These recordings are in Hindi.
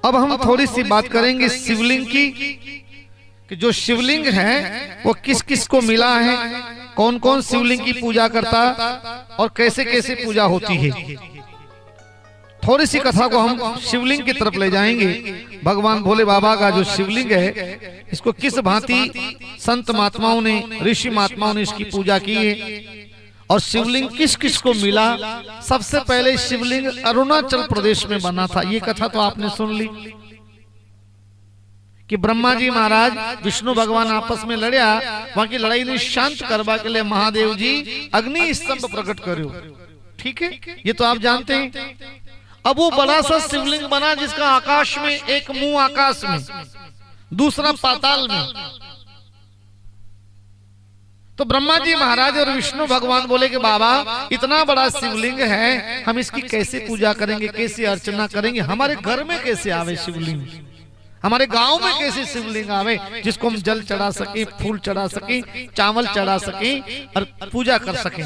अब हम थोड़ी सी बात करेंगे शिवलिंग की, कि जो शिवलिंग है वो किस किस को मिला है, कौन कौन शिवलिंग की पूजा करता और कैसे कैसे पूजा होती है। थोड़ी सी कथा को हम शिवलिंग की तरफ ले जाएंगे। भगवान भोले बाबा का जो शिवलिंग है, इसको किस भांति संत महात्माओं ने, ऋषि महात्माओं ने इसकी पूजा की है और शिवलिंग किस किस को मिला। सबसे पहले शिवलिंग अरुणाचल प्रदेश में बना था। ये कथा तो आपने सुन ली कि ब्रह्मा जी महाराज विष्णु भगवान आपस में लड़या, वहां की लड़ाई ने शांत करवा के लिए महादेव जी अग्नि स्तंभ प्रकट करो। ठीक है, ये तो आप जानते हैं। अब वो बड़ा सा शिवलिंग बना जिसका आकाश में एक मुंह आकाश में, दूसरा पाताल में। तो ब्रह्मा जी महाराज और विष्णु भगवान बोले कि बाबा इतना बड़ा शिवलिंग है, हम इसकी कैसे पूजा करेंगे, कैसे अर्चना करेंगे, हमारे घर में कैसे आवे शिवलिंग, हमारे गांव में कैसे शिवलिंग आवे जिसको हम जल चढ़ा सके, फूल चढ़ा सके, चावल चढ़ा सके और पूजा कर सके।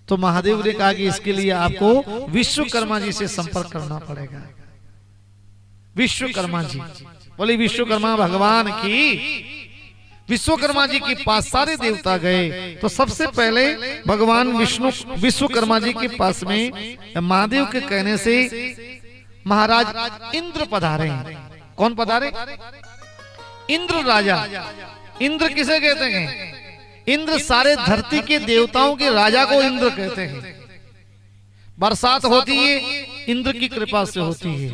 तो महादेव ने कहा कि इसके लिए आपको विश्वकर्मा जी से संपर्क करना पड़ेगा। विश्वकर्मा जी बोले विश्वकर्मा भगवान की, विश्वकर्मा जी के पास सारे देवता गए। तो सबसे पहले भगवान विष्णु विश्वकर्मा जी के पास में महादेव के कहने से महाराज इंद्र पधारे। कौन पधारे? इंद्र राजा। इंद्र किसे कहते हैं? इंद्र सारे धरती के देवताओं के राजा को इंद्र कहते हैं। बरसात होती है इंद्र की कृपा से होती है।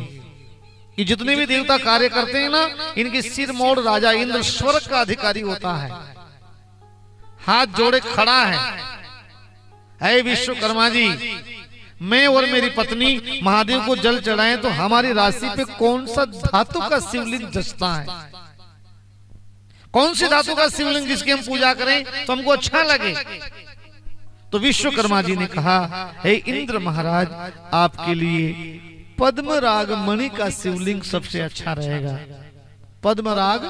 ये जितने भी देवता कार्य करते हैं ना, इनके सिर मोड़ राजा इंद्र स्वर्ग का अधिकारी होता है, हाथ जोड़े खड़ा है। हे विश्वकर्मा जी, मैं और मेरी पत्नी महादेव को जल चढ़ाएं तो हमारी राशि पे कौन सा धातु का शिवलिंग जचता है, कौन सी धातु का शिवलिंग जिसकी हम पूजा करें तो हमको अच्छा लगे। तो विश्वकर्मा जी ने कहा, हे इंद्र महाराज, आपके लिए पद्मराग मणि का शिवलिंग सबसे अच्छा रहेगा। पद्मराग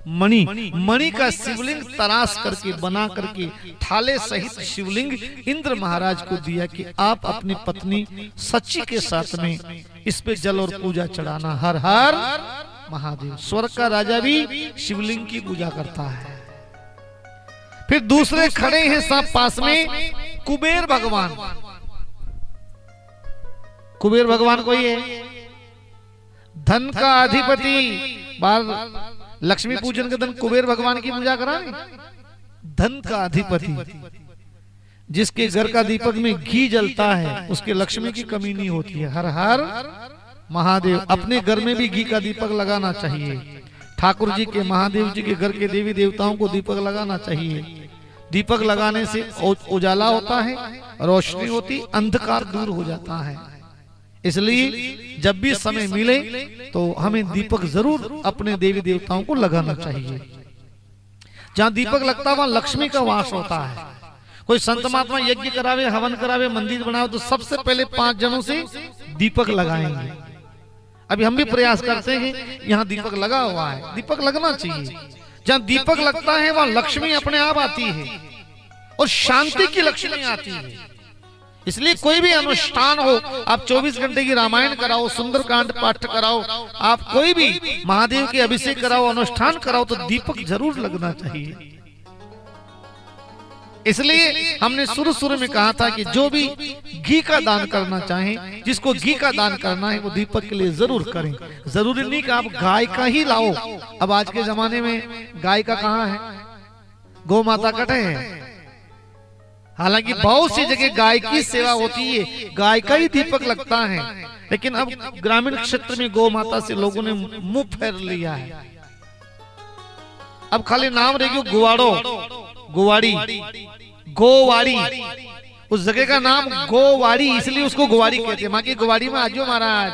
मणि, मणि का शिवलिंग तराश करके बना करके थाले सहित शिवलिंग इंद्र महाराज को दिया कि आप अपनी पत्नी सची के साथ में इस पे जल और पूजा चढ़ाना। हर हर महादेव। स्वर्ग का राजा भी शिवलिंग की पूजा करता है। फिर दूसरे खड़े हैं सब पास में कुबेर भगवान। कुबेर भगवान कोई है? धन का अधिपति। बार लक्ष्मी पूजन के दिन कुबेर भगवान की पूजा करानी। धन का अधिपति, जिसके घर का दीपक में घी जलता है उसके लक्ष्मी की कमी नहीं होती है। हर हर महादेव। अपने घर में भी घी का दीपक लगाना चाहिए। ठाकुर जी के, महादेव जी के घर के देवी देवताओं को दीपक लगाना चाहिए। दीपक लगाने से उजाला होता है, रोशनी होती, अंधकार दूर हो जाता है। इसलिए जब भी समय मिले तो हमें दीपक जरूर अपने देवी देवताओं को लगाना चाहिए। जहाँ दीपक लगता है वहां लक्ष्मी का वास होता है। कोई संत महात्मा यज्ञ करावे, हवन करावे, मंदिर बनावे तो सबसे पहले 5 जनों से दीपक लगाएंगे। अभी हम भी प्रयास करते हैं, यहाँ दीपक लगा हुआ है, दीपक लगना चाहिए। जहाँ दीपक लगता है वहां लक्ष्मी अपने आप आती है और शांति की लक्ष्मी आती है। इसलिए कोई भी अनुष्ठान हो, आप 24 घंटे की रामायण कराओ, सुंदरकांड पाठ कराओ, आप कोई भी महादेव के अभिषेक कराओ, अनुष्ठान कराओ तो दीपक जरूर लगना चाहिए। इसलिए हमने शुरू में कहा था कि जो भी घी का दान करना चाहें, जिसको घी का दान करना है वो दीपक के लिए जरूर करें। जरूरी नहीं कि आप गाय का ही लाओ। अब आज के जमाने में गाय का कहाँ है, गौ माता कटे हैं। हालांकि बहुत सी जगह गाय की सेवा होती है, गाय का ही दीपक लगता है, लेकिन अब ग्रामीण क्षेत्र में गौ माता से लोगों ने मुंह फेर लिया है। अब खाली नाम रह गया गुवाड़ो, गोवाड़ी, गोवाड़ी। उस जगह का नाम गोवाड़ी, इसलिए उसको गोवाड़ी कहते हैं। माँ की गोवाड़ी में आजो महाराज,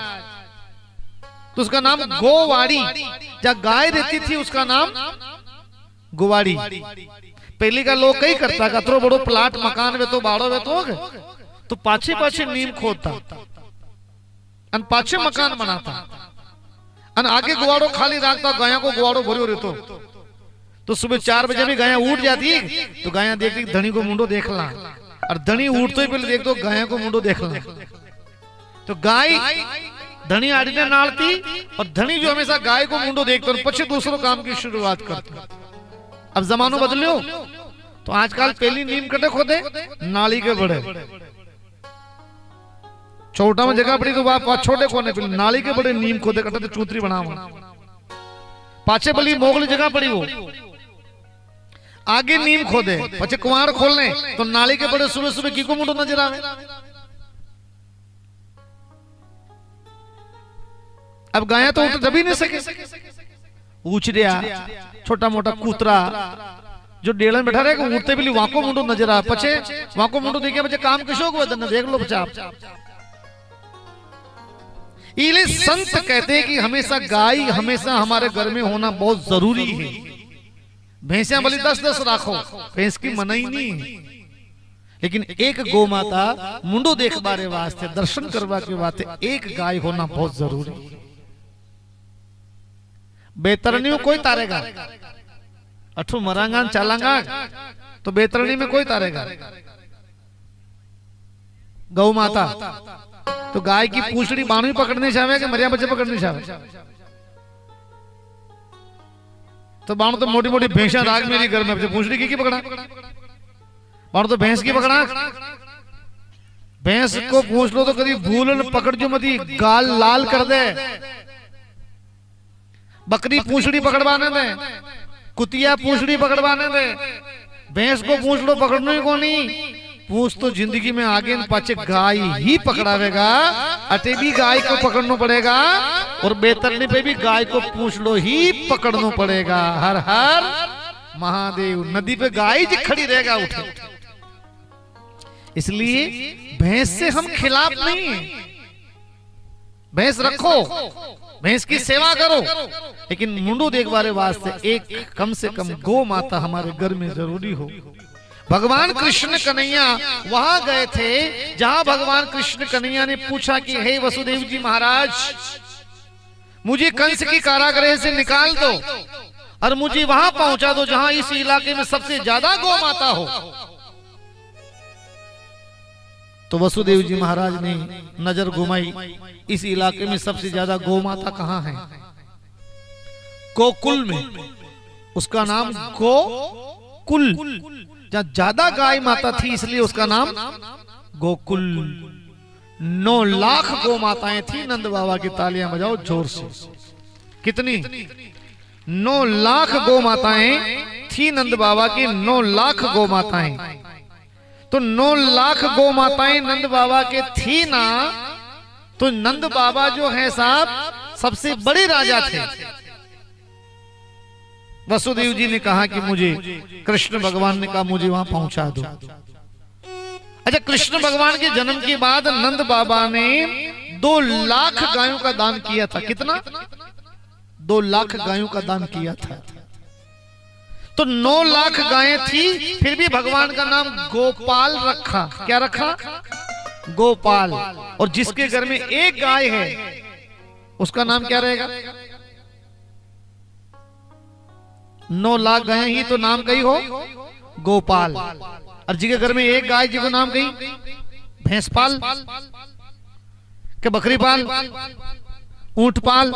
तो उसका नाम गोवाड़ी। जहाँ गाय रहती थी उसका नाम गोवाड़ी। पहले का लोग कई करता, कतरो बड़ो प्लाट मकान वे तो बाड़ो वे तो पाछे पाछे नीम खोदता अन पाछे मकान बनाता अन आगे गुवाड़ो खाली रखता, गायों को गुवाड़ो भरियो रहतो। तो सुबह 4 बजे भी गायां उठ जाती तो गायां देखती धनी को मुंडो देख ला, और धनी उठते ही पहले देख दो गायों को मुंडो देख ला। तो गाय धनी आड़ी ने नाड़ती और धनी जो हमेशा गाय को मुंडो देखते और पछे दूसरों काम की शुरुआत करते। अब जमानो बदलियो तो आजकल पहली नीम कटे खोदे नाली के बड़े छोटा में जगह पड़ी तो बाप छोटे कोने पे नाली के बड़े नीम खोदे कटे तो चूतरी बनावा पाछे बली मोगली जगह पड़ी वो आगे नीम खोदे पछे कुआर खोलने तो नाली के बड़े सुबह सुबह की को मुंडो नजर आवे। अब गाया तो उठ दबी नहीं सके उछरिया छोटा मोटा कूतरा जो डेलन बैठा रहेगा उठते भी वाको मुंडो नजर आ पछे वाको मुंडो देखे बच्चे काम किसो को देख लो बच्चा आप। इले संत कहते हैं कि हमेशा गाय हमेशा हमारे घर में होना बहुत जरूरी है। भैंसियां भले 10-10 राखो भैंस की मनाई नहीं है, लेकिन एक गौ माता मुंडो देख बारे वास्ते दर्शन करवा के वास्ते एक गाय होना बहुत जरूरी है। बेतरनी कोई तारेगा अठू मरांगा चालांगा तो बेतरनी में कोई तारेगा। गौ माता तो गाय की पूंछड़ी बाणु पकड़नी चाहे कि मरिया बच्चे पकड़नी चाहे तो बाणु तो मोटी मोटी भैंसा राग मेरी घर में पूंछड़ी की पकड़ा बाणु तो भैंस की पकड़ा। भैंस को पूछ लो तो कभी भूलन पकड़ जो मती गाल लाल कर दे। बकरी पूंछड़ी पकड़वाने दे, कुतिया पूंछड़ी पकड़वाने दे, भैंस को पूंछ लो पकड़ने को नहीं। पूंछ तो जिंदगी में आगे पाछे गाय ही पकड़ावेगा, अटे भी गाय को पकड़ना पड़ेगा और बेतरने पे भी गाय को पूंछ लो ही पकड़ना पड़ेगा। हर हर महादेव। नदी पे गाय जी खड़ी रहेगा उठे। इसलिए भैंस से हम खिलाफ नहीं है, भैंस रखो, भैंस की सेवा करो, लेकिन मुंडो देखवारे वास्ते एक कम से कम गौ माता हमारे घर में जरूरी हो। भगवान कृष्ण कन्हैया वहां गए थे जहां भगवान कृष्ण कन्हैया ने पूछा कि हे वसुदेव जी महाराज, मुझे कंस की कारागृह से निकाल दो और मुझे वहां पहुंचा दो जहां इस इलाके में सबसे ज्यादा गौ माता हो। तो वसुदेव जी महाराज ने नजर घुमाई, इस इलाके में सबसे ज्यादा गौ माता कहां है? गोकुल में। उसका नाम गोकुल, जहां ज्यादा गाय माता थी इसलिए उसका नाम गोकुल। 9 लाख गौ माताएं थी। नंद बाबा की तालियां बजाओ जोर से। कितनी? 9 लाख गौ माताएं थी नंद बाबा की। 9 लाख गौ माताएं। तो 9 लाख गौ माताएं नंद बाबा के थी ना, तो नंद बाबा जो है साहब सबसे बड़े राजा थे। वसुदेव जी ने कहा कि मुझे, कृष्ण भगवान ने कहा मुझे वहां पहुंचा दो। अच्छा, कृष्ण भगवान के जन्म के बाद नंद बाबा ने 2 लाख गायों का दान किया था। कितना? 2 लाख गायों का दान किया था। तो 9 लाख गायें थी, फिर भी भगवान का नाम गोपाल रखा। क्या रखा? गोपाल। और जिसके घर में एक गाय है उसका नाम क्या रहेगा? 9 लाख गायें ही तो नाम कही हो गोपाल। और जिसके घर में एक गाय जिसको नाम कही भैंसपाल के बकरीपाल, ऊंटपाल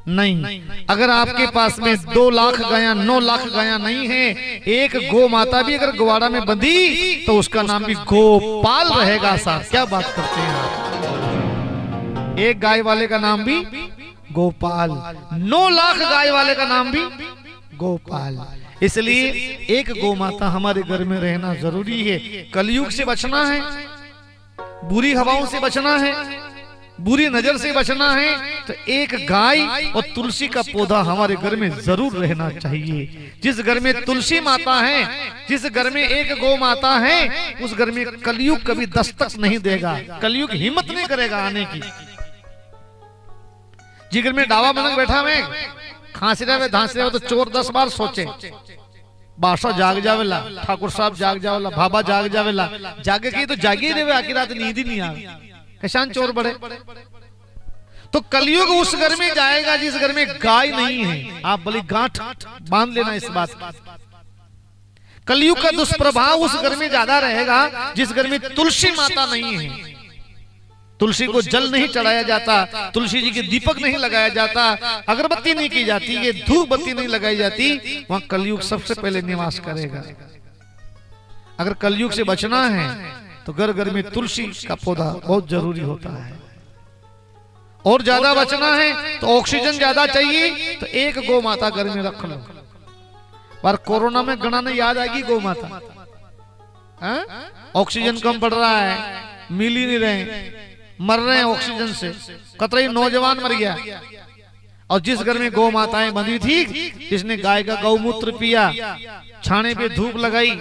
नहीं। अगर आपके पास में 2 लाख गायां 9 लाख गायां नहीं है, एक गौ माता भी अगर ग्वाड़ा में बंधी तो उसका नाम भी गोपाल रहेगा साहब। क्या बात करते हैं आप? एक गाय वाले का नाम भी गोपाल, 9 लाख गाय वाले का नाम भी गोपाल। इसलिए एक गौ माता हमारे घर में रहना जरूरी है। कलयुग से बचना है, बुरी हवाओं से बचना है, बुरी नजर से बचना है, तो एक गाय और तुलसी का पौधा हमारे घर में जरूर रहना चाहिए। जिस घर में तुलसी माता है, जिस घर में एक गौ माता है, उस घर में कलयुग कभी दस्तक नहीं देगा, कलयुग हिम्मत नहीं करेगा आने की। जिगर में डावा बनक बैठा में खांसी रहे धांसी रहे तो चोर 10 बार सोचे। बादशाह जाग जावेला, ठाकुर साहब जाग जावेला, भाभा जाग जावेला, जागे की तो जागी रहे, आखिर रात नींद ही नहीं आवे, किसान चोर बड़े। तो कलयुग उस घर में जाएगा जिस घर में गाय नहीं है। आप बड़ी गांठ बांध लेना इस बात की। कलयुग का दुष्प्रभाव उस घर में ज्यादा रहेगा जिस घर में तुलसी माता नहीं है। तुलसी को जल नहीं चढ़ाया जाता, तुलसी जी के दीपक नहीं लगाया जाता, अगरबत्ती नहीं की जाती, ये धूप बत्ती नहीं लगाई जाती, वहां कलयुग सबसे पहले निवास करेगा। अगर कलयुग से बचना है तो घर घर में तुलसी का पौधा बहुत जरूरी होता है। और ज्यादा बचना है तो ऑक्सीजन ज्यादा चाहिए तो एक गौ माता घर में रख लो। पर कोरोना में गणना याद आएगी गौ माता। ऑक्सीजन कम पड़ रहा है, मिल ही नहीं रहे, मर रहे हैं ऑक्सीजन से। कतई नौजवान मर गया। और जिस घर में गौ माताएं बंधी थी, जिसने गाय का गौमूत्र पिया, छाने पे धूप लगाई,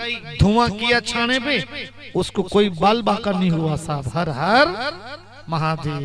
धुआं किया छाने पे, उसको कोई बाल बांका नहीं हुआ साहब। हर हर महादेव।